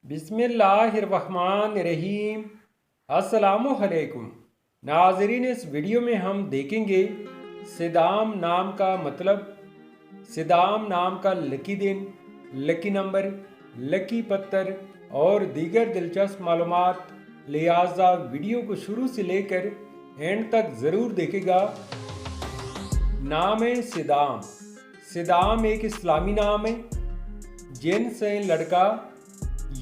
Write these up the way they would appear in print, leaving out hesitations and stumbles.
बिस्मिल्लाहिर्रहमानिर्रहीम। अस्सलामुअलैकुम नाज़रीन, इस वीडियो में हम देखेंगे सिदाम नाम का मतलब, सिदाम नाम का लकी दिन, लकी नंबर, लकी पत्थर और दीगर दिलचस्प मालूमात। लिहाजा वीडियो को शुरू से लेकर एंड तक ज़रूर देखेगा। नाम है सिदाम। सिदाम एक इस्लामी नाम है, जिन्स है लड़का।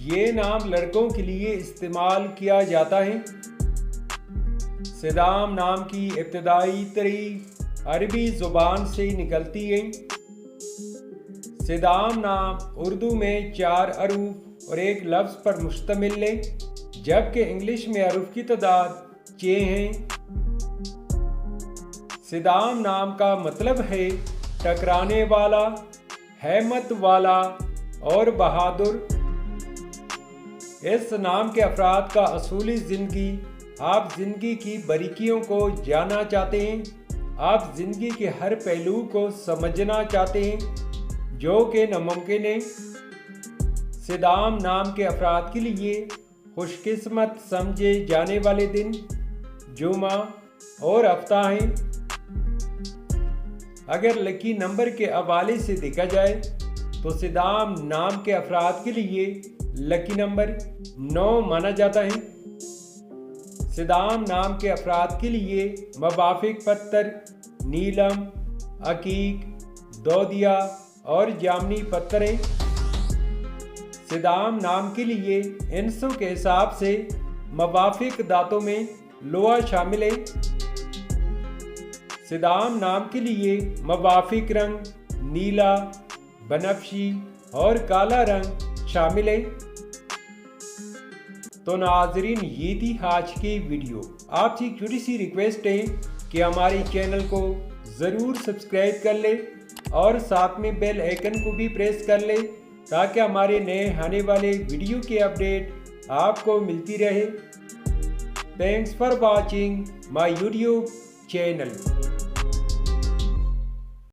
ये नाम लड़कों के लिए इस्तेमाल किया जाता है। सिदाम नाम की इब्तदाई तरीक़ अरबी ज़ुबान से निकलती है। सिदाम नाम उर्दू में 4 अरूफ और एक लफ्ज़ पर मुश्तमिल है, जबकि इंग्लिश में अरूफ की तादाद 6 हैं। सिदाम नाम का मतलब है टकराने वाला, हिम्मत वाला और बहादुर। इस नाम के अफराद का असूली ज़िंदगी, आप ज़िंदगी की बारीकियों को जानना चाहते हैं, आप ज़िंदगी के हर पहलू को समझना चाहते हैं, जो कि नामुमकिन है। सिदाम नाम के अफराद के लिए खुशकिस्मत समझे जाने वाले दिन जुमा और हफ्ता हैं। अगर लकी नंबर के हवाले से देखा जाए तो सिदाम नाम के अफराद के लिए लकी नंबर 9 माना जाता है। सिदाम नाम के अफराद के लिए मुवाफिक पत्थर नीलम, अकीक, दोदिया और जामनी पत्थर हैं। सिदाम नाम के लिए इंसों के हिसाब से मुवाफिक दांतों में लोहा शामिल है। सिदाम नाम के लिए मुवाफिक रंग नीला, बनफशी और काला रंग शामिल है। तो नाजरीन, ये थी आज की वीडियो। आपसे एक छोटी सी रिक्वेस्ट है कि हमारे चैनल को ज़रूर सब्सक्राइब कर ले और साथ में बेल आइकन को भी प्रेस कर ले, ताकि हमारे नए आने वाले वीडियो की अपडेट आपको मिलती रहे। Thanks for watching my YouTube channel.